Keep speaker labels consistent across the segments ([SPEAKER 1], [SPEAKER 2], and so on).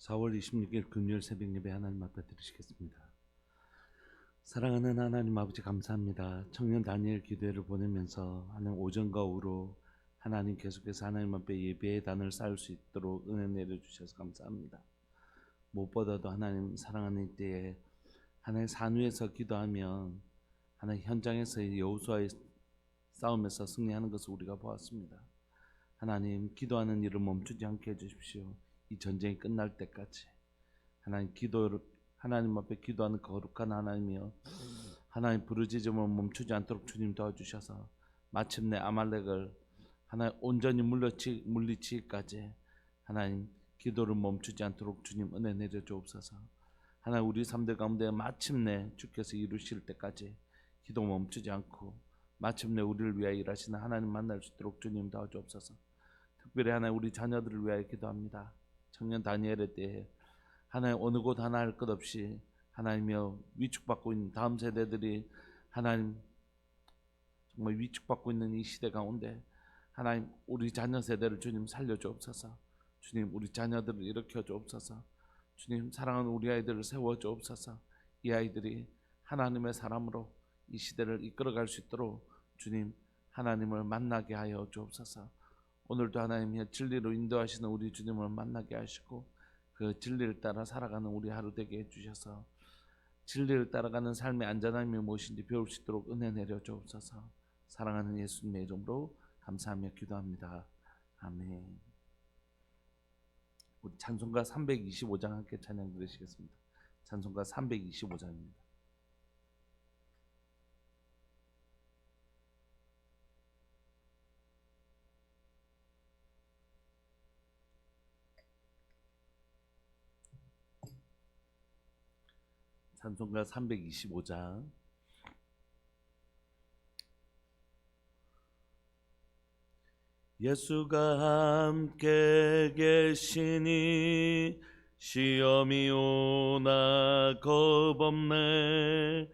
[SPEAKER 1] 4월 26일 금요일 새벽 예배 하나님 앞에 드리시겠습니다. 사랑하는 하나님 아버지 감사합니다. 청년 다니엘 기도회를 보내면서 하나님 오전과 오후로 하나님 계속해서 하나님 앞에 예배의 단을 쌓을 수 있도록 은혜 내려주셔서 감사합니다. 무엇보다도 하나님 사랑하는 이때에 하나님 산 위에서 기도하면 하나님 현장에서의 여호수아의 싸움에서 승리하는 것을 우리가 보았습니다. 하나님 기도하는 일을 멈추지 않게 해주십시오. 이 전쟁이 끝날 때까지 하나님 기도를 하나님 앞에 기도하는 거룩한 하나님이여 하나님 부르짖음을 멈추지 않도록 주님 도와주셔서 마침내 아말렉을 하나님 온전히 물리치기까지 하나님 기도를 멈추지 않도록 주님 은혜 내려 주옵소서. 하나님 우리 삶들 가운데 마침내 주께서 이루실 때까지 기도 멈추지 않고 마침내 우리를 위하여 일하시는 하나님 만날 수 있도록 주님 도와주옵소서. 특별히 하나님 우리 자녀들을 위하여 기도합니다. 청년 다니엘의 때에 하나님 어느 곳 하나 할 것 없이 하나님이여 위축받고 있는 다음 세대들이 하나님 정말 위축받고 있는 이 시대 가운데 하나님 우리 자녀 세대를 주님 살려주옵소서. 주님 우리 자녀들을 일으켜 주옵소서. 주님 사랑하는 우리 아이들을 세워 주옵소서. 이 아이들이 하나님의 사람으로 이 시대를 이끌어갈 수 있도록 주님 하나님을 만나게 하여 주옵소서. 오늘도 하나님의 진리로 인도하시는 우리 주님을 만나게 하시고 그 진리를 따라 살아가는 우리 하루 되게 해주셔서 진리를 따라가는 삶의 안전함이 무엇인지 배울 수 있도록 은혜 내려 주옵소서. 사랑하는 예수님의 이름으로 감사하며 기도합니다. 아멘. 우리 찬송가 325장 함께 찬양 드리시겠습니다. 찬송가 325장입니다. 찬송가 325장. 예수가 함께 계시니 시험이 오나 겁없네.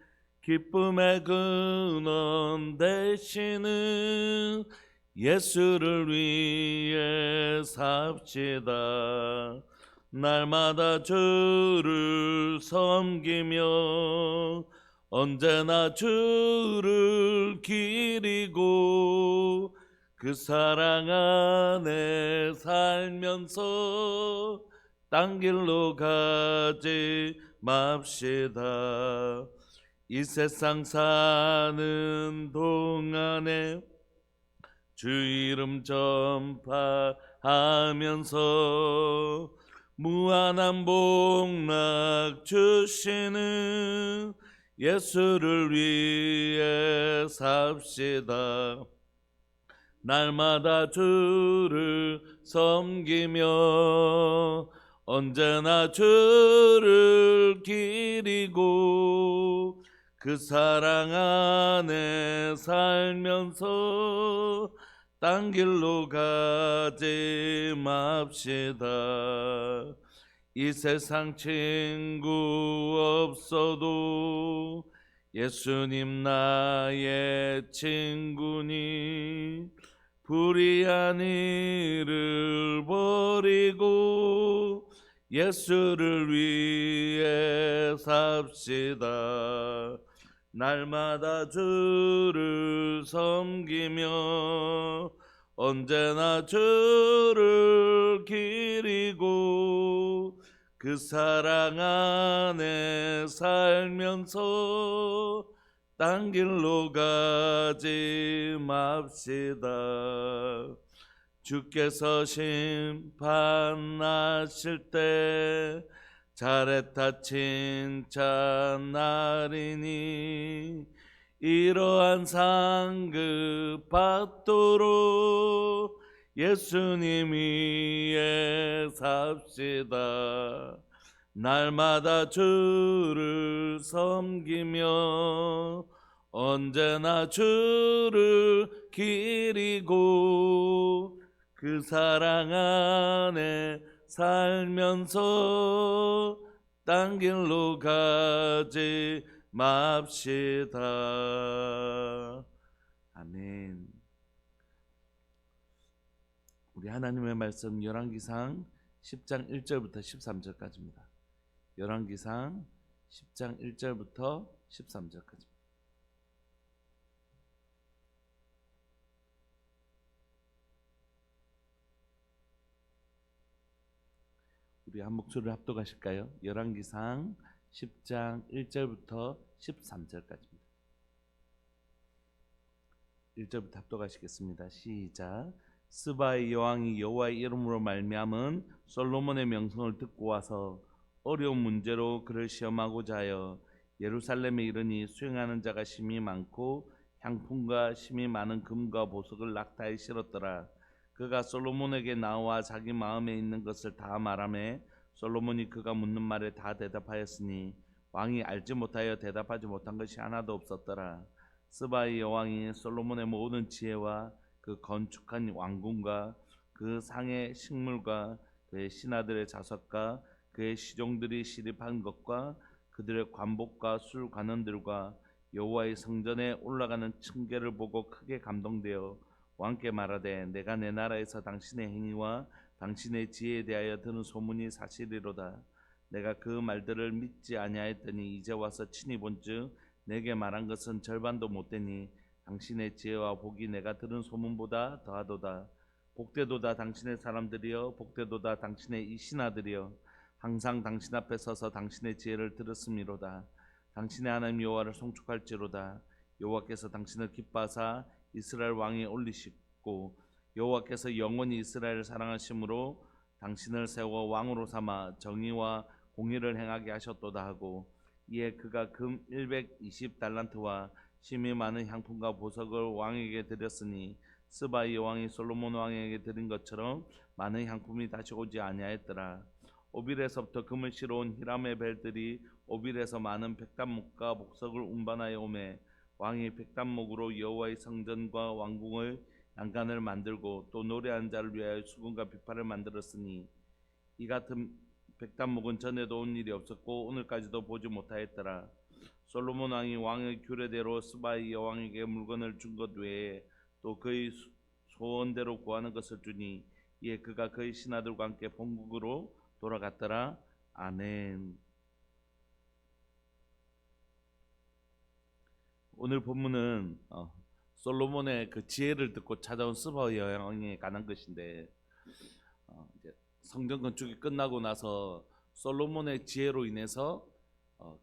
[SPEAKER 1] 기쁨의 근원 되시는 예수를 위해 삽시다. 날마다 주를 섬기며 언제나 주를 기리고 그 사랑 안에 살면서 딴 길로 가지 맙시다. 이 세상 사는 동안에 주 이름 전파하면서 무한한 복락 주시는 예수를 위해 삽시다. 날마다 주를 섬기며 언제나 주를 기리고 그 사랑 안에 살면서 딴 길로 가지 맙시다. 이 세상 친구 없어도 예수님 나의 친구니 불의한 일을 버리고 예수를 위해 삽시다. 날마다 주를 섬기며 언제나 주를 기리고 그 사랑 안에 살면서 딴 길로 가지 맙시다. 주께서 심판하실 때 잘했다 칭찬하리니 이러한 상급 받도록 예수님 위에 삽시다. 날마다 주를 섬기며 언제나 주를 기리고 그 사랑 안에 살면서 딴 길로 가지 맙시다. 아멘. 우리 하나님의 말씀 열왕기상 10장 1절부터 13절까지입니다. 열왕기상 10장 1절부터 13절까지입니다. 우리 한 목소리를 합독하실까요? 열왕기상 10장 1절부터 13절까지입니다. 1절부터 합독하시겠습니다. 시작. 스바의 여왕이 여호와의 이름으로 말미암은 솔로몬의 명성을 듣고 와서 어려운 문제로 그를 시험하고자 하여 예루살렘에 이르니 수행하는 자가 심히 많고 향품과 심히 많은 금과 보석을 낙타에 실었더라. 그가 솔로몬에게 나와 자기 마음에 있는 것을 다 말하매 솔로몬이 그가 묻는 말에 다 대답하였으니 왕이 알지 못하여 대답하지 못한 것이 하나도 없었더라. 스바의 여왕이 솔로몬의 모든 지혜와 그 건축한 왕궁과 그 상의 식물과 그의 신하들의 자석과 그의 시종들이 시립한 것과 그들의 관복과 술 관원들과 여호와의 성전에 올라가는 층계를 보고 크게 감동되어 왕께 말하되 내가 내 나라에서 당신의 행위와 당신의 지혜에 대하여 들은 소문이 사실이로다. 내가 그 말들을 믿지 아니하였더니 이제 와서 친히 본즉 내게 말한 것은 절반도 못되니 당신의 지혜와 복이 내가 들은 소문보다 더하도다. 복되도다 당신의 사람들이여, 복되도다 당신의 이 신하들이여, 항상 당신 앞에 서서 당신의 지혜를 들었음이로다. 당신의 하나님 여호와를 송축할지로다. 여호와께서 당신을 기뻐하사 이스라엘 왕에 올리시고 여호와께서 영원히 이스라엘을 사랑하심으로 당신을 세워 왕으로 삼아 정의와 공의를 행하게 하셨도다 하고, 이에 그가 금 120달란트와 심히 많은 향품과 보석을 왕에게 드렸으니 스바의 여왕이 솔로몬 왕에게 드린 것처럼 많은 향품이 다시 오지 아니하였더라. 오빌에서부터 금을 실어온 히람의 벨들이 오빌에서 많은 백단목과 복석을 운반하여 오매 왕이 백단목으로 여호와의 성전과 왕궁을 양간을 만들고 또 노래하는 자를 위하여 수금과 비파를 만들었으니 이 같은 백단목은 전에도 온 일이 없었고 오늘까지도 보지 못하였더라. 솔로몬 왕이 왕의 규례대로 스바의 여왕에게 물건을 준 것 외에 또 그의 소원대로 구하는 것을 주니 이에 그가 그의 신하들과 함께 본국으로 돌아갔더라. 아멘. 오늘 본문은 솔로몬의 그 지혜를 듣고 찾아온 스바 여왕에 관한 것인데, 이제 성전 건축이 끝나고 나서 솔로몬의 지혜로 인해서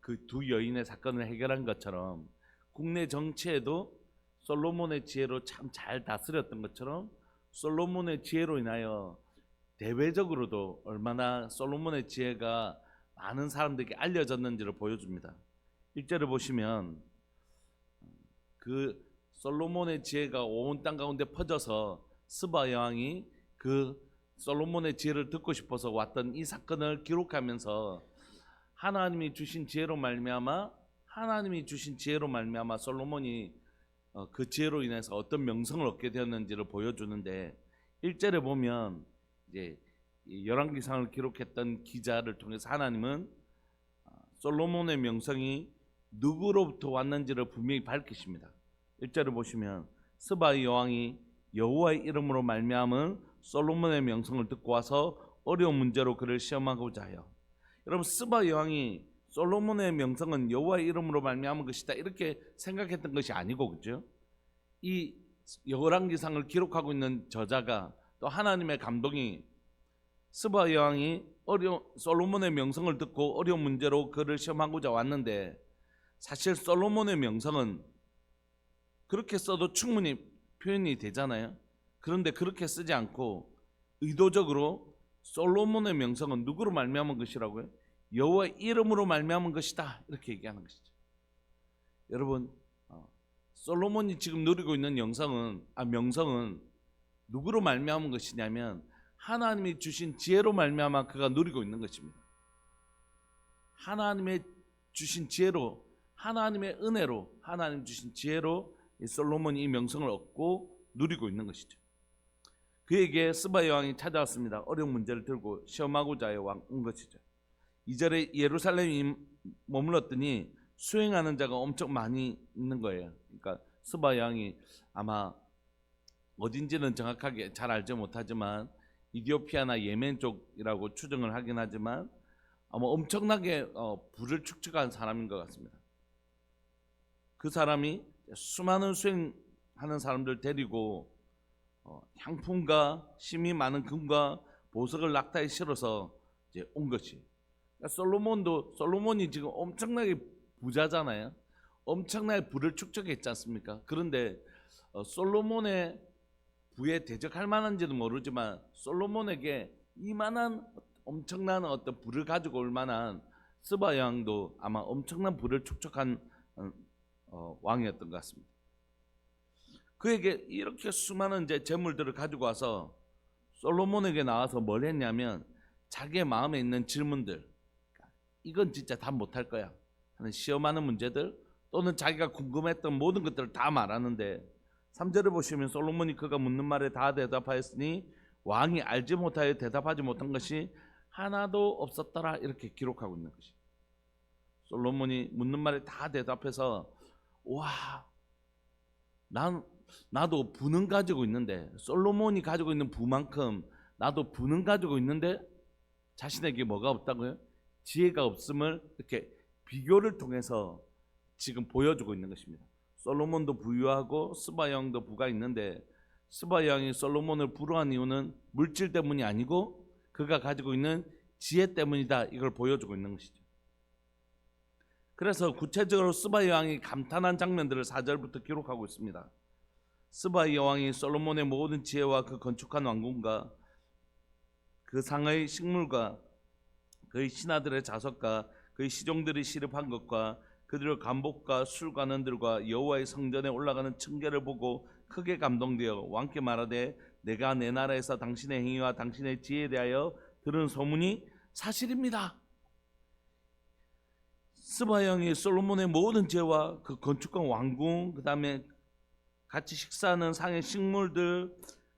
[SPEAKER 1] 그 두 여인의 사건을 해결한 것처럼 국내 정치에도 솔로몬의 지혜로 참 잘 다스렸던 것처럼 솔로몬의 지혜로 인하여 대외적으로도 얼마나 솔로몬의 지혜가 많은 사람들에게 알려졌는지를 보여줍니다. 1절을 보시면 그 솔로몬의 지혜가 온 땅 가운데 퍼져서 스바 여왕이 그 솔로몬의 지혜를 듣고 싶어서 왔던 이 사건을 기록하면서 하나님이 주신 지혜로 말미암아 솔로몬이 그 지혜로 인해서 어떤 명성을 얻게 되었는지를 보여주는데, 1절에 보면 이제 열왕기상을 기록했던 기자를 통해서 하나님은 솔로몬의 명성이 누구로부터 왔는지를 분명히 밝히십니다. 1절을 보시면 스바의 여왕이 여호와의 이름으로 말미암은 솔로몬의 명성을 듣고 와서 어려운 문제로 그를 시험하고자 하여. 여러분, 스바 여왕이 솔로몬의 명성은 여호와의 이름으로 말미암은 것이다 이렇게 생각했던 것이 아니고, 그죠? 이 열왕기상을 기록하고 있는 저자가 또 하나님의 감동이 스바 여왕이 솔로몬의 명성을 듣고 어려운 문제로 그를 시험하고자 왔는데, 사실 솔로몬의 명성은 그렇게 써도 충분히 표현이 되잖아요. 그런데 그렇게 쓰지 않고 의도적으로 솔로몬의 명성은 누구로 말미암은 것이라고요? 여호와의 이름으로 말미암은 것이다 이렇게 얘기하는 것이죠. 여러분, 솔로몬이 지금 누리고 있는 명성은 누구로 말미암은 것이냐면 하나님이 주신 지혜로 말미암아 그가 누리고 있는 것입니다. 하나님의 주신 지혜로, 하나님의 은혜로, 하나님 주신 지혜로 이 솔로몬이 이 명성을 얻고 누리고 있는 것이죠. 그에게 스바 여왕이 찾아왔습니다. 어려운 문제를 들고 시험하고자 온 것이죠. 2절에 예루살렘에 머물렀더니 수행하는 자가 엄청 많이 있는 거예요. 그러니까 스바 여왕이 아마 어딘지는 정확하게 잘 알지 못하지만 이디오피아나 예멘 쪽이라고 추정을 하긴 하지만 아마 엄청나게 부를 축적한 사람인 것 같습니다. 그 사람이 수많은 수행하는 사람들 데리고 향품과 심이 많은 금과 보석을 낙타에 실어서 이제 온 것이. 그러니까 솔로몬이 지금 엄청나게 부자잖아요. 엄청나게 부를 축적했지 않습니까? 그런데 솔로몬의 부에 대적할 만한지는 모르지만 솔로몬에게 이만한 엄청난 어떤 부를 가지고 올 만한 스바 여왕도 아마 엄청난 부를 축적한 왕이었던 것 같습니다. 그에게 이렇게 수많은 이제 재물들을 가지고 와서 솔로몬에게 나와서 뭘 했냐면 자기의 마음에 있는 질문들, 이건 진짜 답 못할 거야 하는 시험하는 문제들, 또는 자기가 궁금했던 모든 것들을 다 말하는데 3절을 보시면 솔로몬이 그가 묻는 말에 다 대답하였으니 왕이 알지 못하여 대답하지 못한 것이 하나도 없었더라, 이렇게 기록하고 있는 것이. 솔로몬이 묻는 말에 다 대답해서 와, 나도 부는 가지고 있는데, 솔로몬이 가지고 있는 부만큼 나도 부는 가지고 있는데 자신에게 뭐가 없다고요? 지혜가 없음을 이렇게 비교를 통해서 지금 보여주고 있는 것입니다. 솔로몬도 부유하고 스바 여왕도 부가 있는데 스바 여왕이 솔로몬을 부러워한 이유는 물질 때문이 아니고 그가 가지고 있는 지혜 때문이다, 이걸 보여주고 있는 것이죠. 그래서 구체적으로 스바 여왕이 감탄한 장면들을 4절부터 기록하고 있습니다. 스바 여왕이 솔로몬의 모든 지혜와 그 건축한 왕궁과 그 상의 식물과 그의 신하들의 자석과 그의 시종들이 시립한 것과 그들의 간복과 술관원들과 여호와의 성전에 올라가는 층계를 보고 크게 감동되어 왕께 말하되 내가 내 나라에서 당신의 행위와 당신의 지혜에 대하여 들은 소문이 사실입니다. 스바 여왕이 솔로몬의 모든 지혜와 그 건축한 왕궁, 그 다음에 같이 식사하는 상의 식물들,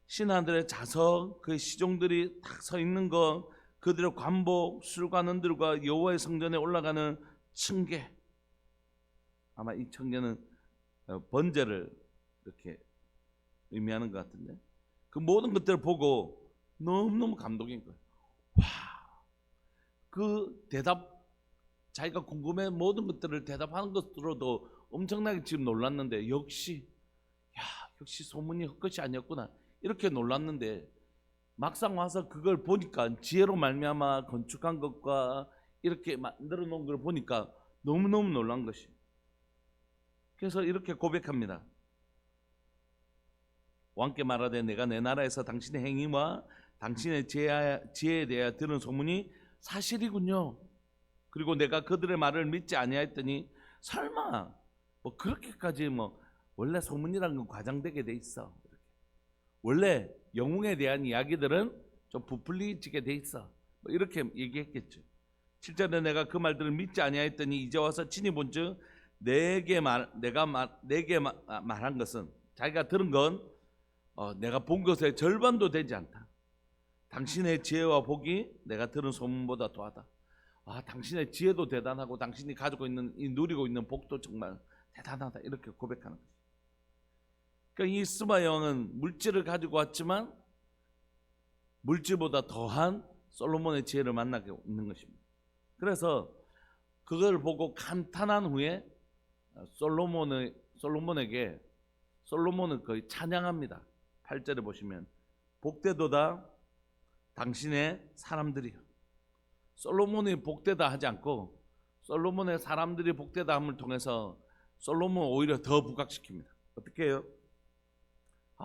[SPEAKER 1] 신하들의 자석, 그 시종들이 딱 서 있는 것, 그들의 관복, 술관원들과 여호와의 성전에 올라가는 층계, 아마 이 층계는 번제를 이렇게 의미하는 것 같은데, 그 모든 것들을 보고 너무너무 감동인 거예요. 와, 그 대답, 자기가 궁금해 모든 것들을 대답하는 것으로도 엄청나게 지금 놀랐는데 역시 소문이 헛것이 아니었구나, 이렇게 놀랐는데 막상 와서 그걸 보니까 지혜로 말미암아 건축한 것과 이렇게 만들어 놓은 걸 보니까 너무너무 놀란 것이. 그래서 이렇게 고백합니다. 왕께 말하되 내가 내 나라에서 당신의 행위와 당신의 지혜에 대하여 들은 소문이 사실이군요. 그리고 내가 그들의 말을 믿지 아니하였더니 설마 뭐 그렇게까지 원래 소문이라는 건 과장되게 돼 있어. 원래 영웅에 대한 이야기들은 좀 부풀리지게 돼 있어. 이렇게 얘기했겠죠. 7절에 내가 그 말들을 믿지 아니하였더니 이제 와서 친히 본즉 내게 말한 것은, 자기가 들은 건 내가 본 것의 절반도 되지 않다. 당신의 지혜와 복이 내가 들은 소문보다 더하다. 당신의 지혜도 대단하고 당신이 가지고 있는 누리고 있는 복도 정말 대단하다, 이렇게 고백하는 거죠. 그러니까 이 스바 여왕은 물질을 가지고 왔지만 물질보다 더한 솔로몬의 지혜를 만나고 있는 것입니다. 그래서 그걸 보고 감탄한 후에 솔로몬은 거의 찬양합니다. 8절에 보시면 복되도다 당신의 사람들이요. 솔로몬이 복되다 하지 않고 솔로몬의 사람들이 복되다 함을 통해서 솔로몬 오히려 더 부각시킵니다. 어떻게 해요?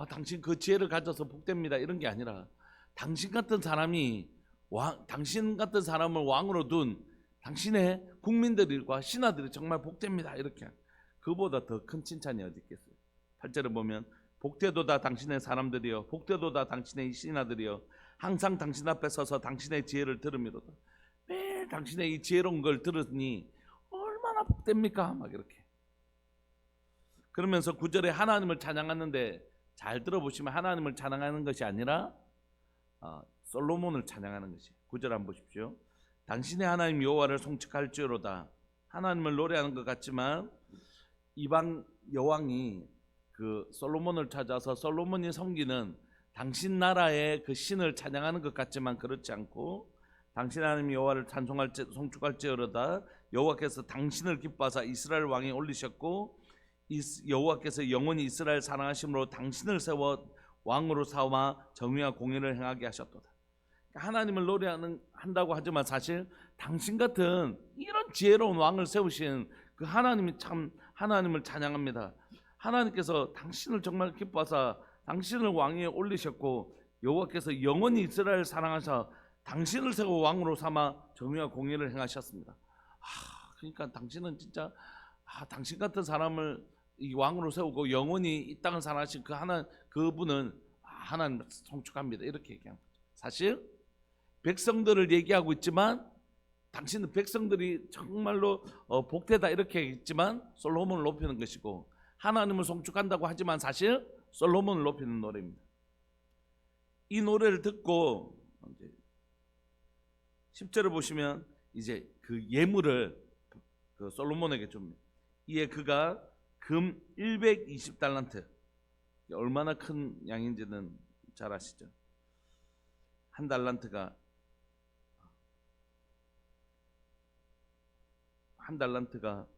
[SPEAKER 1] 당신 그 지혜를 가져서 복됩니다, 이런 게 아니라 당신 같은 사람을 왕으로 둔 당신의 국민들과 신하들이 정말 복됩니다, 이렇게. 그보다 더 큰 칭찬이 어디 있겠어요. 8절에 보면 복되도다 당신의 사람들이여, 복되도다 당신의 신하들이여, 항상 당신 앞에 서서 당신의 지혜를 들으미로다. 매일 당신의 이 지혜로운 걸 들으니 얼마나 복됩니까? 막 이렇게. 그러면서 9절에 하나님을 찬양하는데, 잘 들어보시면 하나님을 찬양하는 것이 아니라 솔로몬을 찬양하는 것이. 9절 한번 보십시오. 당신의 하나님 여호와를 송축할지어로다. 하나님을 노래하는 것 같지만 이방 여왕이 그 솔로몬을 찾아서 솔로몬이 섬기는 당신 나라의 그 신을 찬양하는 것 같지만 그렇지 않고 당신 하나님 여호와를 송축할지어로다 여호와께서 당신을 기뻐하사 이스라엘 왕이 올리셨고 여호와께서 영원히 이스라엘 사랑하심으로 당신을 세워 왕으로 삼아 정의와 공의를 행하게 하셨도다. 하나님을 노래한다고 하지만 사실 당신 같은 이런 지혜로운 왕을 세우신 그 하나님이 참 하나님을 찬양합니다. 하나님께서 당신을 정말 기뻐하사 당신을 왕위에 올리셨고 여호와께서 영원히 이스라엘을 사랑하사 당신을 세워 왕으로 삼아 정의와 공의를 행하셨습니다. 그러니까 당신은 진짜 당신 같은 사람을 이 왕으로 세우고 영원히 이 땅을 사랑하신 그분은 하나님 송축합니다. 이렇게 얘기한 거죠. 사실 백성들을 얘기하고 있지만 당신은 백성들이 정말로 복되다 이렇게 했지만 솔로몬을 높이는 것이고 하나님을 송축한다고 하지만 사실 솔로몬을 높이는 노래입니다. 이 노래를 듣고 10절을 보시면 이제 그 예물을 그 솔로몬에게 줍니다. 이에 그가 금 120달란트, 얼마나 큰 양인지는 잘 아시죠? 한 달란트가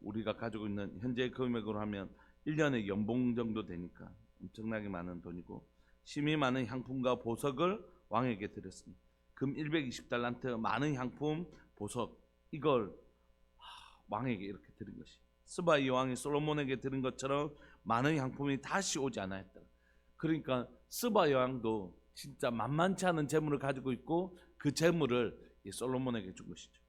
[SPEAKER 1] 우리가 가지고 있는 현재 금액으로 하면 1년의 연봉 정도 되니까 엄청나게 많은 돈이고 심히 많은 향품과 보석을 왕에게 드렸습니다. 금 120달란트 많은 향품, 보석 이걸 왕에게 이렇게 드린 것이 스바이 왕이 솔로몬에게 드린 것처럼 많은 향품이 다시 오지 않았다. 그러니까 스바이 왕도 진짜 만만치 않은 재물을 가지고 있고 그 재물을 솔로몬에게 준 것이죠.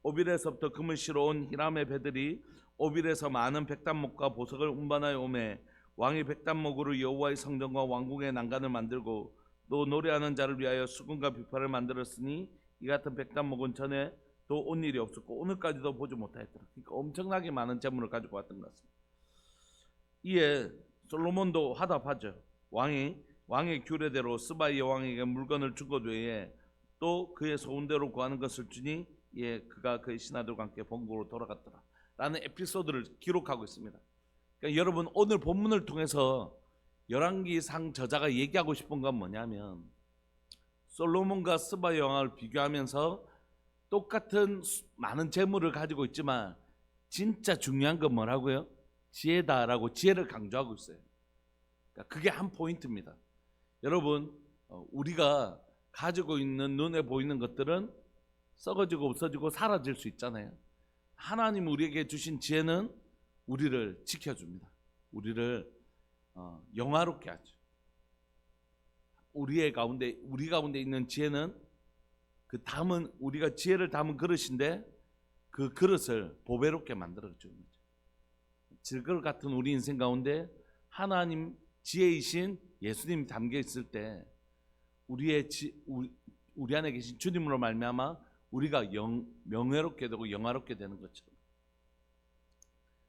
[SPEAKER 1] 오빌에서부터 금을 실어 온 히람의 배들이 오빌에서 많은 백단목과 보석을 운반하여 오매 왕이 백단목으로 여호와의 성전과 왕궁의 난간을 만들고 또 노래하는 자를 위하여 수금과 비파를 만들었으니 이 같은 백단목은 전에 또 온 일이 없었고 오늘까지도 보지 못하였더라. 그러니까 엄청나게 많은 재물을 가지고 왔던 것 같습니다. 이에 솔로몬도 화답하죠. 왕의 규례대로 스바이 여왕에게 물건을 준 것 외에 또 그의 소원대로 구하는 것을 주니 예, 그가 그의 신하들과 함께 본국으로 돌아갔더라 라는 에피소드를 기록하고 있습니다. 그러니까 여러분 오늘 본문을 통해서 열왕기상 저자가 얘기하고 싶은 건 뭐냐면 솔로몬과 스바이 여왕을 비교하면서 똑같은 많은 재물을 가지고 있지만 진짜 중요한 건 뭐라고요? 지혜다라고 지혜를 강조하고 있어요. 그러니까 그게 한 포인트입니다. 여러분 우리가 가지고 있는 눈에 보이는 것들은 썩어지고 없어지고 사라질 수 있잖아요. 하나님 우리에게 주신 지혜는 우리를 지켜줍니다. 우리를 영화롭게 하죠. 우리 가운데 있는 지혜는 우리가 지혜를 담은 그릇인데 그 그릇을 보배롭게 만들어 주는 거죠. 질그릇 같은 우리 인생 가운데 하나님 지혜이신 예수님이 담겨 있을 때 우리 안에 계신 주님으로 말미암아 우리가 명예롭게 되고 영화롭게 되는 것처럼.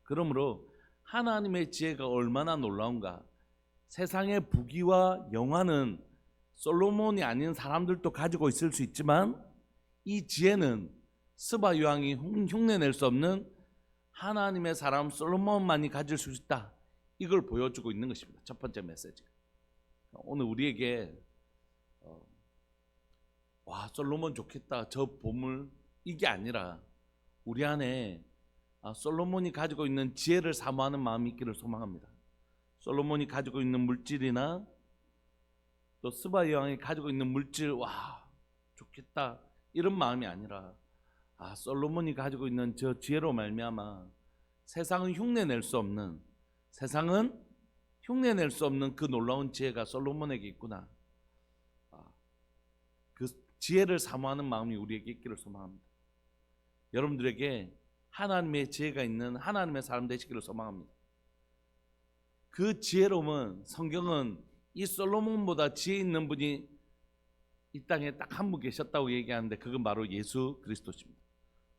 [SPEAKER 1] 그러므로 하나님의 지혜가 얼마나 놀라운가. 세상의 부귀와 영화는 솔로몬이 아닌 사람들도 가지고 있을 수 있지만 이 지혜는 스바 여왕이 흉내낼 수 없는 하나님의 사람 솔로몬만이 가질 수 있다. 이걸 보여주고 있는 것입니다. 첫 번째 메시지. 오늘 우리에게 와 솔로몬 좋겠다 저 보물 이게 아니라 우리 안에 솔로몬이 가지고 있는 지혜를 사모하는 마음이 있기를 소망합니다. 솔로몬이 가지고 있는 물질이나 또 스바 여왕이 가지고 있는 물질 와 좋겠다 이런 마음이 아니라 솔로몬이 가지고 있는 저 지혜로 말미암아 세상은 흉내낼 수 없는 그 놀라운 지혜가 솔로몬에게 있구나. 그 지혜를 사모하는 마음이 우리에게 있기를 소망합니다. 여러분들에게 하나님의 지혜가 있는 하나님의 사람 되시기를 소망합니다. 그 지혜로움은 성경은 이 솔로몬보다 지혜 있는 분이 이 땅에 딱 한 분 계셨다고 얘기하는데 그건 바로 예수 그리스도십니다.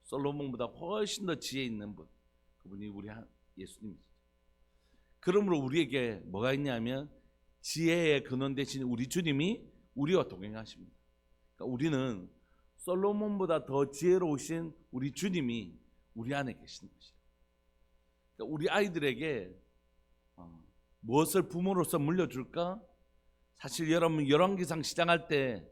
[SPEAKER 1] 솔로몬보다 훨씬 더 지혜 있는 분, 그분이 우리 예수님이시죠. 그러므로 우리에게 뭐가 있냐면 지혜의 근원 되신 우리 주님이 우리와 동행하십니다. 그러니까 우리는 솔로몬보다 더 지혜로우신 우리 주님이 우리 안에 계시는 것이에요. 그러니까 우리 아이들에게 무엇을 부모로서 물려줄까? 사실 여러분 열왕기상 시작할 때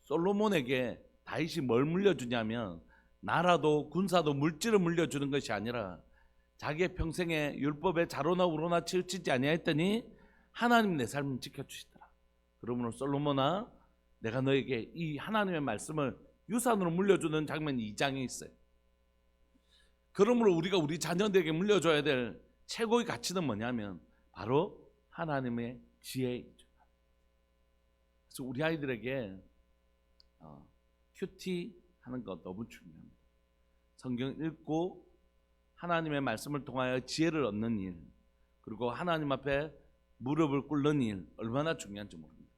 [SPEAKER 1] 솔로몬에게 다윗이 뭘 물려주냐면 나라도 군사도 물질을 물려주는 것이 아니라 자기의 평생에 율법에 자로나 우로나 치우치지 아니하였더니 하나님 내 삶을 지켜주시더라. 그러므로 솔로몬아, 내가 너에게 이 하나님의 말씀을 유산으로 물려주는 장면이 2장에 있어요. 그러므로 우리가 우리 자녀들에게 물려줘야 될 최고의 가치는 뭐냐면 바로 하나님의 지혜이죠. 그래서 우리 아이들에게 큐티 하는 거 너무 중요합니다. 성경 읽고 하나님의 말씀을 통하여 지혜를 얻는 일, 그리고 하나님 앞에 무릎을 꿇는 일 얼마나 중요한지 모릅니다.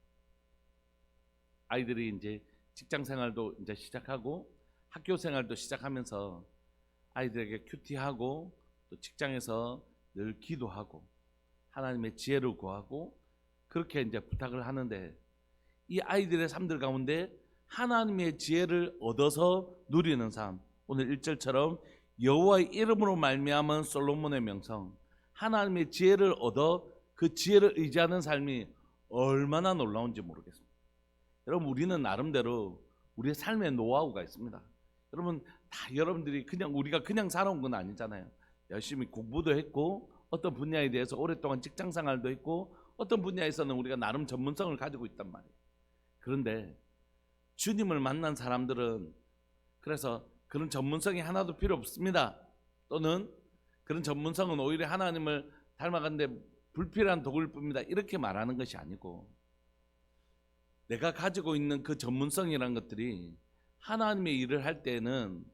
[SPEAKER 1] 아이들이 이제 직장 생활도 이제 시작하고 학교 생활도 시작하면서 아이들에게 큐티하고 또 직장에서 늘 기도하고 하나님의 지혜를 구하고 그렇게 이제 부탁을 하는데, 이 아이들의 삶들 가운데 하나님의 지혜를 얻어서 누리는 삶, 오늘 1절처럼 여호와의 이름으로 말미암은 솔로몬의 명성, 하나님의 지혜를 얻어 그 지혜를 의지하는 삶이 얼마나 놀라운지 모르겠습니다. 여러분, 우리는 나름대로 우리의 삶의 노하우가 있습니다. 여러분, 다 여러분들이 그냥 우리가 그냥 살아온 건 아니잖아요. 열심히 공부도 했고 어떤 분야에 대해서 오랫동안 직장 생활도 했고 어떤 분야에서는 우리가 나름 전문성을 가지고 있단 말이에요. 그런데 주님을 만난 사람들은 그래서 그런 전문성이 하나도 필요 없습니다. 또는 그런 전문성은 오히려 하나님을 닮아가는데 불필요한 도구일 뿐입니다. 이렇게 말하는 것이 아니고, 내가 가지고 있는 그 전문성이라는 것들이 하나님의 일을 할 때에는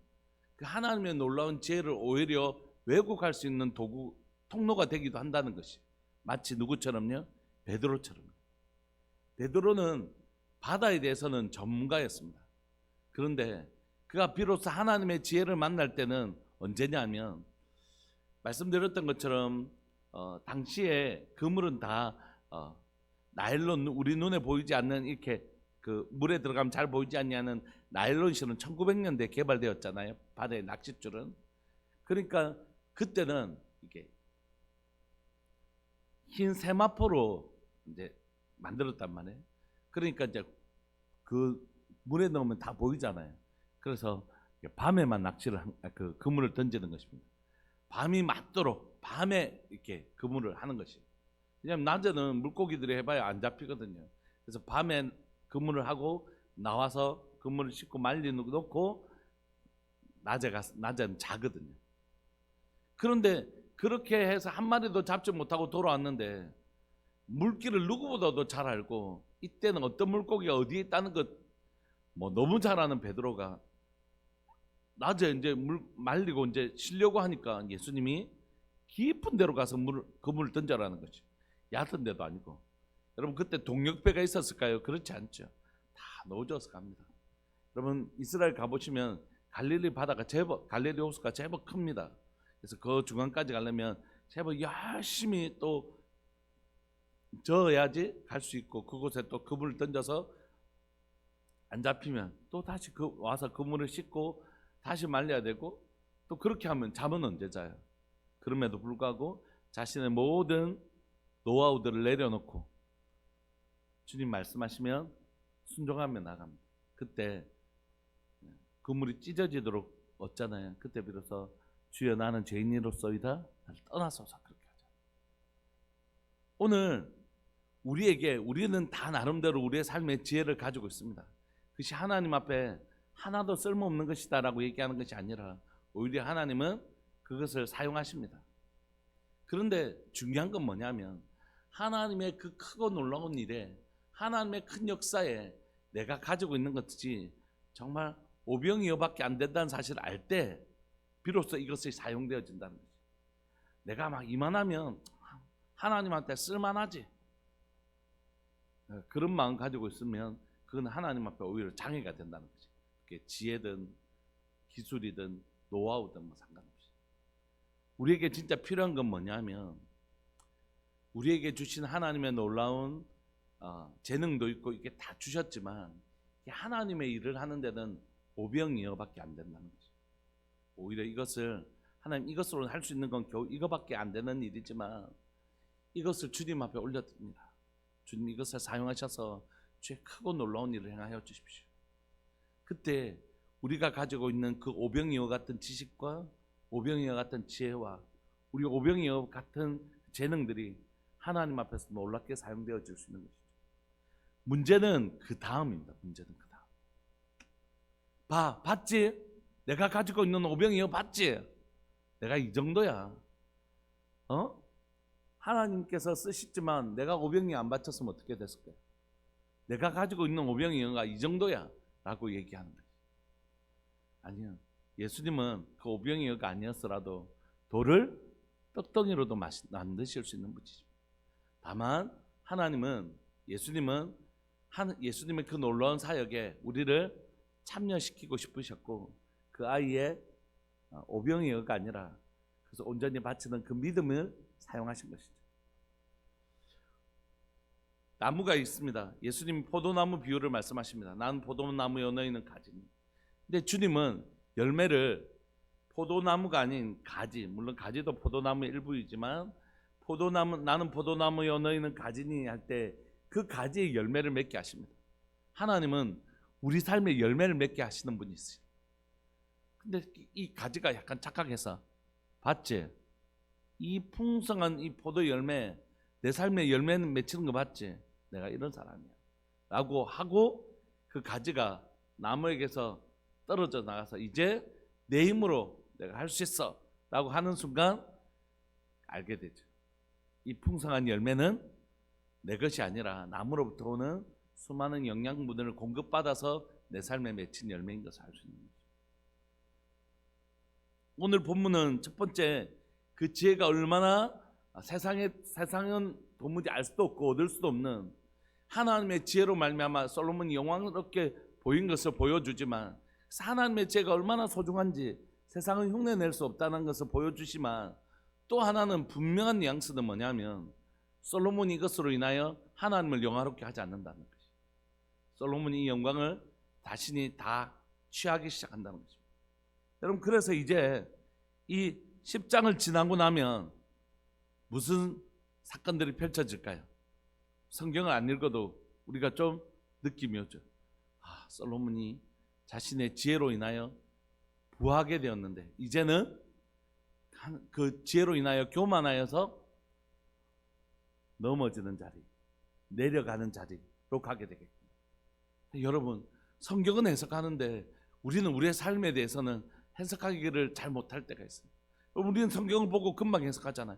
[SPEAKER 1] 그 하나님의 놀라운 지혜를 오히려 왜곡할 수 있는 도구, 통로가 되기도 한다는 것이, 마치 누구처럼요? 베드로처럼. 베드로는 바다에 대해서는 전문가였습니다. 그런데 그가 비로소 하나님의 지혜를 만날 때는 언제냐면, 말씀드렸던 것처럼 당시에 그물은 다 나일론, 우리 눈에 보이지 않는, 이렇게 그 물에 들어가면 잘 보이지 않냐는 나일론 실은 1900년대에 개발되었잖아요. 바다의 낚싯줄은. 그러니까 그때는 이게 흰 세마포로 이제 만들었단 말이에요. 그러니까 이제 그 물에 넣으면 다 보이잖아요. 그래서 밤에만 그 그물을 던지는 것입니다. 밤이 맞도록 밤에 이렇게 그물을 하는 것이. 왜냐하면 낮에는 물고기들이 해봐야 안 잡히거든요. 그래서 밤에 그물을 하고 나와서 그물을 씻고 말려놓고 낮에는 자거든요. 그런데 그렇게 해서 한 마리도 잡지 못하고 돌아왔는데, 물길을 누구보다도 잘 알고 이때는 어떤 물고기가 어디에 있다는 것 뭐 너무 잘 아는 베드로가 낮에 이제 물 말리고 이제 쉬려고 하니까 예수님이 깊은 데로 가서 그물을 던져라는 거죠. 얕은 데도 아니고. 여러분, 그때 동력배가 있었을까요? 그렇지 않죠. 다 넣어줘서 갑니다. 여러분, 이스라엘 가보시면 갈릴리 바다가 제법, 갈릴리 호수가 제법 큽니다. 그래서 그 중간까지 가려면 제법 열심히 또 저어야지 갈 수 있고, 그곳에 또 그물을 던져서 안 잡히면 또 다시 와서 그물을 씻고 다시 말려야 되고, 또 그렇게 하면 잠은 언제 자요? 그럼에도 불구하고 자신의 모든 노하우들을 내려놓고 주님 말씀하시면 순종하며 나갑니다. 그때 그물이 찢어지도록 얻잖아요. 그때 비로소 주여 나는 죄인으로서이다, 나를 떠나소서, 그렇게 하죠. 오늘 우리는 다 나름대로 우리의 삶의 지혜를 가지고 있습니다. 그것이 하나님 앞에 하나도 쓸모없는 것이다 라고 얘기하는 것이 아니라 오히려 하나님은 그것을 사용하십니다. 그런데 중요한 건 뭐냐면, 하나님의 그 크고 놀라운 일에, 하나님의 큰 역사에 내가 가지고 있는 것이 정말 오병이어밖에 안 된다는 사실을 알 때 비로소 이것이 사용되어진다는 거지. 내가 막 이만하면 하나님한테 쓸만하지, 그런 마음 가지고 있으면 그건 하나님 앞에 오히려 장애가 된다는 거지. 그게 지혜든 기술이든 노하우든 뭐 상관없이. 우리에게 진짜 필요한 건 뭐냐면, 우리에게 주신 하나님의 놀라운 재능도 있고 이게 다 주셨지만, 하나님의 일을 하는 데는 오병이어밖에 안 된다는 거지. 오히려 하나님 이것으로 할 수 있는 건 겨우 이거밖에 안 되는 일이지만 이것을 주님 앞에 올려드립니다. 주님 이것을 사용하셔서 주의 크고 놀라운 일을 행하여 주십시오. 그때 우리가 가지고 있는 그 오병이어 같은 지식과 오병이어 같은 지혜와 우리 오병이어 같은 재능들이 하나님 앞에서 놀랍게 사용되어 질 수 있는 것이죠. 문제는 그 다음입니다. 문제는 그 다음. 봤지? 내가 가지고 있는 오병이어 봤지? 내가 이 정도야. 하나님께서 쓰시지만 내가 오병이어 안 바쳤으면 어떻게 됐을까요? 내가 가지고 있는 오병이어가 이 정도야 라고 얘기하는 거예요. 아니요. 예수님은 그 오병이어가 아니었더라도 돌을 떡덩이로도 만드실 수 있는 분이죠. 다만 하나님은 예수님의 그 놀라운 사역에 우리를 참여시키고 싶으셨고 그 아이의 오병이어가 아니라 그래서 온전히 바치는 그 믿음을 사용하신 것이죠. 나무가 있습니다. 예수님이 포도나무 비유를 말씀하십니다. 나는 포도나무요 너희는 가지니. 근데 주님은 열매를 포도나무가 아닌 가지, 물론 가지도 포도나무의 일부이지만 나는 포도나무요 너희는 가지니 할 때 그 가지의 열매를 맺게 하십니다. 하나님은 우리 삶에 열매를 맺게 하시는 분이 있어요. 근데 이 가지가 약간 착각해서 봤지? 이 풍성한 이 포도 열매, 내 삶에 열매는 맺히는 거 봤지? 내가 이런 사람이야 라고 하고 그 가지가 나무에게서 떨어져 나가서 이제 내 힘으로 내가 할 수 있어 라고 하는 순간 알게 되죠. 이 풍성한 열매는 내 것이 아니라 나무로부터 오는 수많은 영양분을 공급받아서 내 삶에 맺힌 열매인 것을 알 수 있는 거죠. 오늘 본문은 첫 번째 그 지혜가 얼마나 세상은 도무지 알 수도 없고 얻을 수도 없는 하나님의 지혜로 말미암아 솔로몬이 영광스럽게 보인 것을 보여주지만 하나님의 지혜가 얼마나 소중한지 세상은 흉내낼 수 없다는 것을 보여주지만 또 하나는 분명한 뉘앙스는 뭐냐면 솔로몬이 이것으로 인하여 하나님을 영화롭게 하지 않는다는 것이. 솔로몬이 이 영광을 자신이 다 취하기 시작한다는 거죠. 여러분 그래서 이제 이 10장을 지나고 나면 무슨 사건들이 펼쳐질까요? 성경을 안 읽어도 우리가 좀 느낌이 오죠. 솔로몬이 자신의 지혜로 인하여 부하게 되었는데 이제는 그 지혜로 인하여 교만하여서 넘어지는 자리, 내려가는 자리로 가게 되겠습니다. 여러분 성경은 해석하는데 우리는 우리의 삶에 대해서는 해석하기를 잘 못할 때가 있어요. 우리는 성경을 보고 금방 해석하잖아요.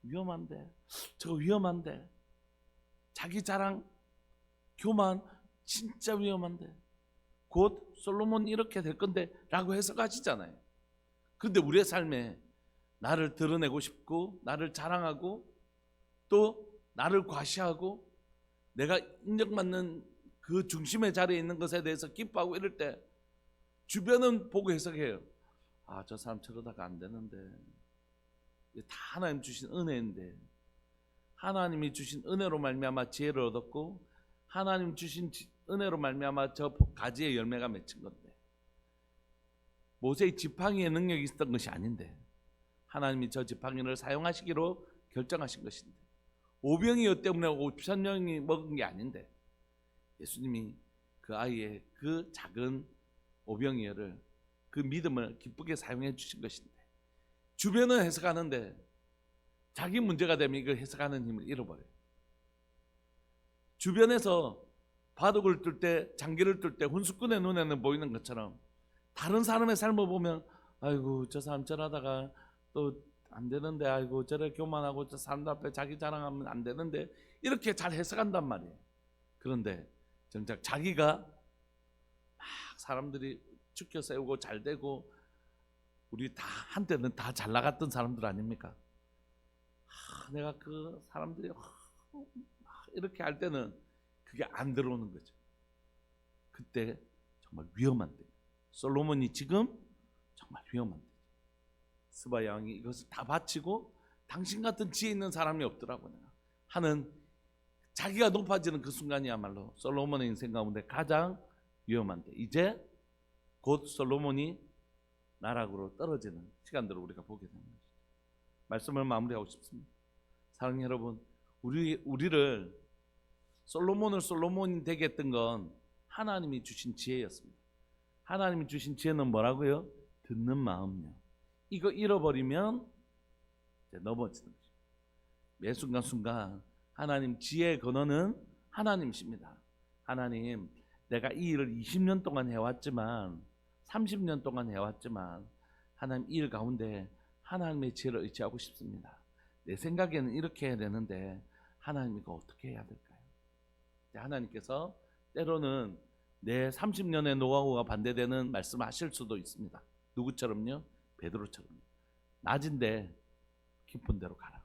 [SPEAKER 1] 위험한데, 저거 위험한데, 자기 자랑, 교만 진짜 위험한데, 곧 솔로몬 이렇게 될 건데 라고 해석하시잖아요. 그런데 우리의 삶에 나를 드러내고 싶고 나를 자랑하고 또 나를 과시하고 내가 인정받는 그 중심의 자리에 있는 것에 대해서 기뻐하고 이럴 때 주변은 보고 해석해요. 저 사람 저러다가 안 되는데, 이게 다 하나님 주신 은혜인데, 하나님이 주신 은혜로 말미암아 지혜를 얻었고 하나님 주신 은혜로 말미암아 저 가지의 열매가 맺힌 건데, 모세의 지팡이의 능력이 있었던 것이 아닌데 하나님이 저 지팡이를 사용하시기로 결정하신 것인데, 오병이어 때문에 5,000명이 먹은 게 아닌데 예수님이 그 아이의 그 작은 오병이어를, 그 믿음을 기쁘게 사용해 주신 것인데, 주변은 해석하는데 자기 문제가 되면 이걸 해석하는 힘을 잃어버려요. 주변에서 바둑을 뜰 때, 장기를 뜰 때 훈수꾼의 눈에는 보이는 것처럼 다른 사람의 삶을 보면 아이고 저 사람 저러다가 또 안 되는데, 아이고 저래 교만하고 저 사람들 앞에 자기 자랑하면 안 되는데, 이렇게 잘 해석한단 말이에요. 그런데 정작 자기가 막 사람들이 축켜 세우고 잘 되고, 우리 다 한때는 다 잘 나갔던 사람들 아닙니까? 내가 그 사람들이 이렇게 할 때는 그게 안 들어오는 거죠. 그때 정말 위험한 때, 솔로몬이 지금 정말 위험한 때, 스바 왕이 이것을 다 바치고 당신 같은 지혜 있는 사람이 없더라고요 하는, 자기가 높아지는 그 순간이야말로 솔로몬의 인생 가운데 가장 위험한 때, 이제 곧 솔로몬이 나락으로 떨어지는 시간들을 우리가 보게 되는 것이죠. 말씀을 마무리하고 싶습니다. 사랑하는 여러분, 우리를 솔로몬을 솔로몬이 되게 했던 건 하나님이 주신 지혜였습니다. 하나님이 주신 지혜는 뭐라고요? 듣는 마음요. 이거 잃어버리면 이제 넘어지는 거죠. 매 순간순간 하나님 지혜의 근원은 하나님이십니다. 하나님, 내가 이 일을 20년 동안 해왔지만 30년 동안 해왔지만 하나님 이 일 가운데 하나님의 지혜를 의지하고 싶습니다. 내 생각에는 이렇게 해야 되는데 하나님 이거 어떻게 해야 될까요? 하나님께서 때로는 내 30년의 노하우가 반대되는 말씀하실 수도 있습니다. 누구처럼요? 베드로처럼요. 낮은데 깊은 데로 가라.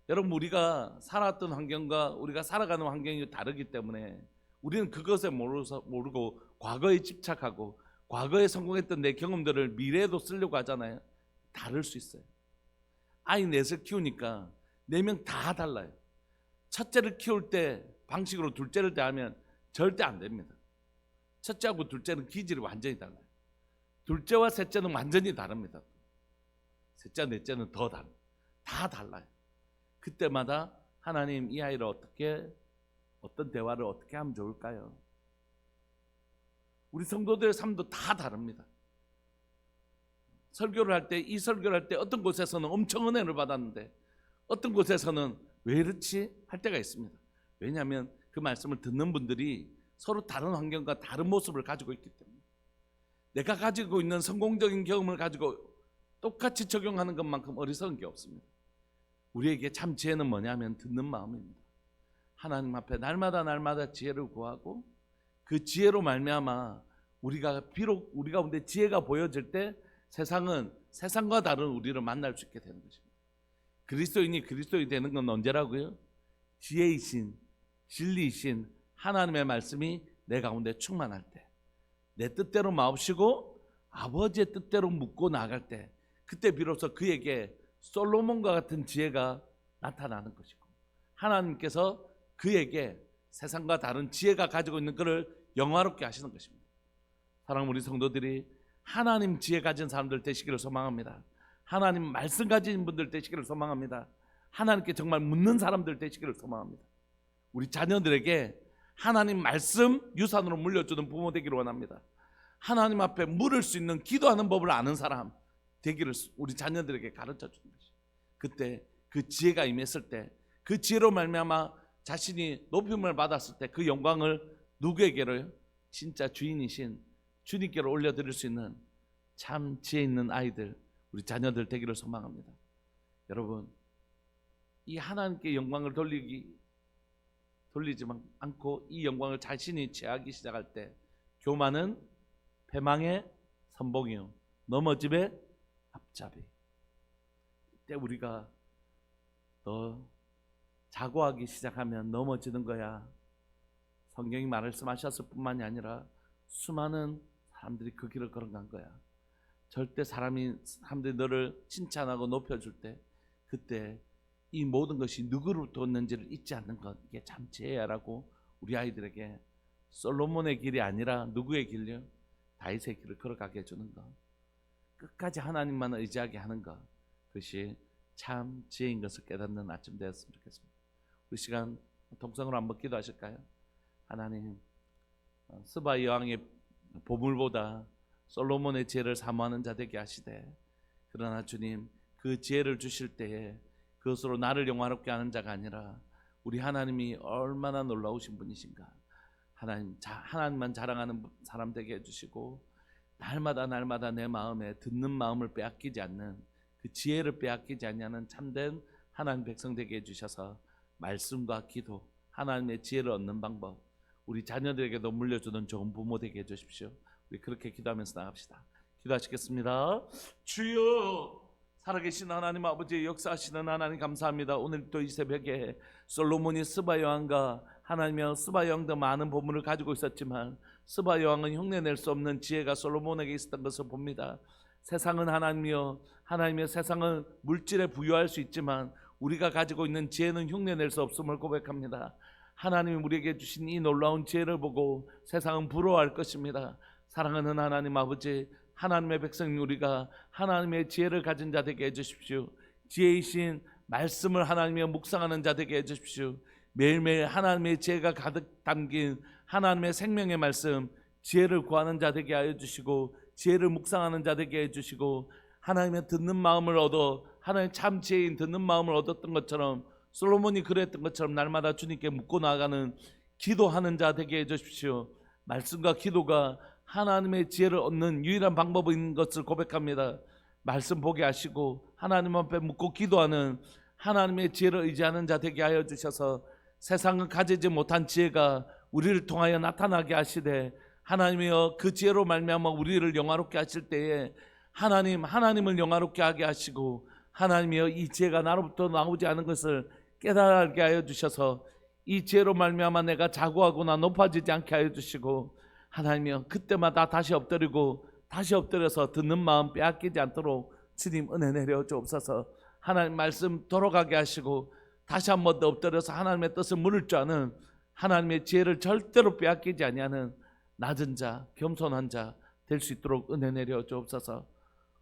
[SPEAKER 1] 여러분, 우리가 살았던 환경과 우리가 살아가는 환경이 다르기 때문에 우리는 그것에 모르고 과거에 집착하고 과거에 성공했던 내 경험들을 미래에도 쓰려고 하잖아요. 다를 수 있어요. 아이 넷을 키우니까 4명 다 달라요. 첫째를 키울 때 방식으로 둘째를 대하면 절대 안 됩니다. 첫째하고 둘째는 기질이 완전히 달라요. 둘째와 셋째는 완전히 다릅니다. 셋째, 넷째는 더 달라요. 다 달라요. 그때마다 하나님, 이 아이를 어떤 대화를 어떻게 하면 좋을까요? 우리 성도들의 삶도 다 다릅니다. 설교를 할 때, 이 설교를 할 때 어떤 곳에서는 엄청 은혜를 받았는데 어떤 곳에서는 왜 이렇지? 할 때가 있습니다. 왜냐하면 그 말씀을 듣는 분들이 서로 다른 환경과 다른 모습을 가지고 있기 때문에 내가 가지고 있는 성공적인 경험을 가지고 똑같이 적용하는 것만큼 어리석은 게 없습니다. 우리에게 참 지혜는 뭐냐면 듣는 마음입니다. 하나님 앞에 날마다 지혜를 구하고 그 지혜로 말미암아 비록 우리 가운데 지혜가 보여질 때 세상은 세상과 다른 우리를 만날 수 있게 되는 것입니다. 그리스도인이 그리스도인이 되는 건 언제라고요? 지혜이신 진리이신 하나님의 말씀이 내 가운데 충만할 때, 내 뜻대로 마옵시고 아버지의 뜻대로 묻고 나갈 때, 그때 비로소 그에게 솔로몬과 같은 지혜가 나타나는 것이고 하나님께서 그에게 세상과 다른 지혜가 가지고 있는 그를 영화롭게 하시는 것입니다. 사랑하는 우리 성도들이 하나님 지혜 가진 사람들 되시기를 소망합니다. 하나님 말씀 가진 분들 되시기를 소망합니다. 하나님께 정말 묻는 사람들 되시기를 소망합니다. 우리 자녀들에게 하나님 말씀 유산으로 물려주는 부모 되기를 원합니다. 하나님 앞에 물을 수 있는 기도하는 법을 아는 사람 되기를 우리 자녀들에게 가르쳐 주는 것이, 그때 그 지혜가 임했을 때, 그 지혜로 말미암아 자신이 높임을 받았을 때 그 영광을 누구에게로요? 진짜 주인이신 주님께로 올려드릴 수 있는 참 지혜 있는 아이들, 우리 자녀들 되기를 소망합니다. 여러분, 이 하나님께 영광을 돌리지 않고 이 영광을 자신이 취하기 시작할 때 교만은 패망의 선봉이요 넘어짐의 앞잡이. 이때 우리가 너 자고하기 시작하면 넘어지는 거야. 성경이 말씀하셨을 뿐만이 아니라 수많은 사람들이 그 길을 걸어간 거야. 절대 사람들이 너를 칭찬하고 높여줄 때 그때 이 모든 것이 누구로부터 왔는지를 잊지 않는 것, 이게 참 지혜야라고 우리 아이들에게 솔로몬의 길이 아니라 누구의 길이요? 다윗의 길을 걸어가게 해주는 것, 끝까지 하나님만 의지하게 하는 것, 그것이 참 지혜인 것을 깨닫는 아침 되었으면 좋겠습니다. 우리 시간 동성으로 한번 기도하실까요? 하나님, 스바 여왕의 보물보다 솔로몬의 지혜를 사모하는 자 되게 하시되, 그러나 주님, 그 지혜를 주실 때에 그것으로 나를 영화롭게 하는 자가 아니라 우리 하나님이 얼마나 놀라우신 분이신가, 하나님만 자랑하는 사람 되게 해주시고, 날마다 내 마음에 듣는 마음을 빼앗기지 않는, 그 지혜를 빼앗기지 않냐는 참된 하나님 백성 되게 해주셔서 말씀과 기도, 하나님의 지혜를 얻는 방법, 우리 자녀들에게도 물려주는 좋은 부모 되게 해주십시오. 우리 그렇게 기도하면서 나갑시다. 기도하시겠습니다. 주여, 살아계신 하나님 아버지, 역사하시는 하나님 감사합니다. 오늘 또 이 새벽에 솔로몬이 스바 여왕과 하나님의 스바 여왕도 많은 보물을 가지고 있었지만 스바 여왕은 흉내낼 수 없는 지혜가 솔로몬에게 있었던 것을 봅니다. 세상은 하나님의 세상은 물질에 부유할 수 있지만 우리가 가지고 있는 지혜는 흉내낼 수 없음을 고백합니다. 하나님이 우리에게 주신 이 놀라운 지혜를 보고 세상은 부러워할 것입니다. 사랑하는 하나님 아버지, 하나님의 백성 우리가 하나님의 지혜를 가진 자 되게 해주십시오. 지혜이신 말씀을 하나님의 묵상하는 자 되게 해주십시오. 매일매일 하나님의 지혜가 가득 담긴 하나님의 생명의 말씀, 지혜를 구하는 자 되게 하여 주시고 지혜를 묵상하는 자 되게 해 주시고 하나님의 듣는 마음을 얻어 하나님의 참 지혜인 듣는 마음을 얻었던 것처럼 솔로몬이 그랬던 것처럼 날마다 주님께 묻고 나아가는 기도하는 자 되게 해 주십시오. 말씀과 기도가 하나님의 지혜를 얻는 유일한 방법인 것을 고백합니다. 말씀 보게 하시고 하나님 앞에 묻고 기도하는 하나님의 지혜를 의지하는 자 되게 하여 주셔서 세상은 가지지 못한 지혜가 우리를 통하여 나타나게 하시되 하나님이여 그 지혜로 말미암아 우리를 영화롭게 하실 때에 하나님을 영화롭게 하게 하시고 하나님이여 이 지혜가 나로부터 나오지 않은 것을 깨달게 하여 주셔서 이 지혜로 말미암아 내가 자고하거나 높아지지 않게 하여 주시고 하나님이여 그때마다 다시 엎드려서 듣는 마음 빼앗기지 않도록 주님 은혜 내려 주옵소서. 하나님 말씀 돌아가게 하시고 다시 한 번 더 엎드려서 하나님의 뜻을 물을 줄 아는 하나님의 지혜를 절대로 빼앗기지 아니하는 낮은 자 겸손한 자 될 수 있도록 은혜 내려 주옵소서.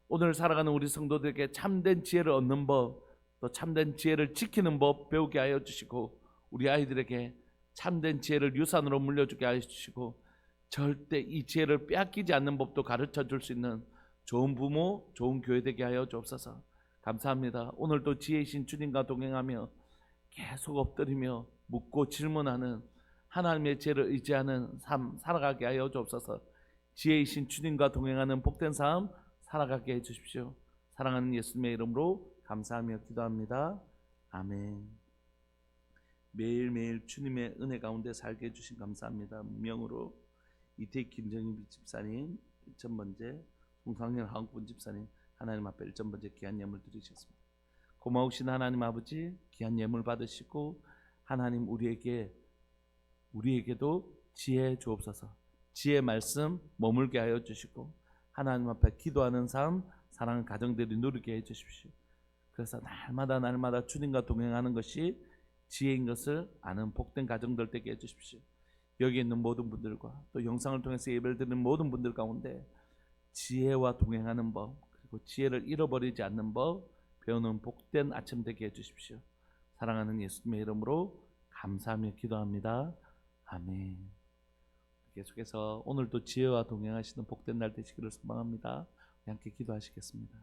[SPEAKER 1] 오늘 살아가는 우리 성도들에게 참된 지혜를 얻는 법, 또 참된 지혜를 지키는 법 배우게 하여 주시고 우리 아이들에게 참된 지혜를 유산으로 물려주게 하여 주시고 절대 이 지혜를 빼앗기지 않는 법도 가르쳐 줄 수 있는 좋은 부모, 좋은 교회 되게 하여 주옵소서. 감사합니다. 오늘도 지혜이신 주님과 동행하며 계속 엎드리며 묻고 질문하는 하나님의 지혜를 의지하는 삶 살아가게 하여 주옵소서. 지혜이신 주님과 동행하는 복된 삶 살아가게 해 주십시오. 사랑하는 예수님의 이름으로 감사하며 기도합니다. 아멘. 매일매일 주님의 은혜 가운데 살게 해주신 감사합니다. 명으로 이태희 김정희 집사님 1,000번째, 송상현 한국분 집사님 하나님 앞에 1,000번째 귀한 예물 드리셨습니다. 고마우신 하나님 아버지 귀한 예물 받으시고 하나님 우리에게도 지혜 주옵소서. 지혜 말씀 머물게 하여 주시고 하나님 앞에 기도하는 삶 사랑하는 가정들이 누리게 해 주십시오. 그래서 날마다 주님과 동행하는 것이 지혜인 것을 아는 복된 가정들 되게 해 주십시오. 여기 있는 모든 분들과 또 영상을 통해서 예배를 드리는 모든 분들 가운데 지혜와 동행하는 법 그리고 지혜를 잃어버리지 않는 법 배우는 복된 아침 되게 해 주십시오. 사랑하는 예수님의 이름으로 감사하며 기도합니다. 아멘. 계속해서 오늘도 지혜와 동행하시는 복된 날 되시기를 소망합니다. 함께 기도하시겠습니다.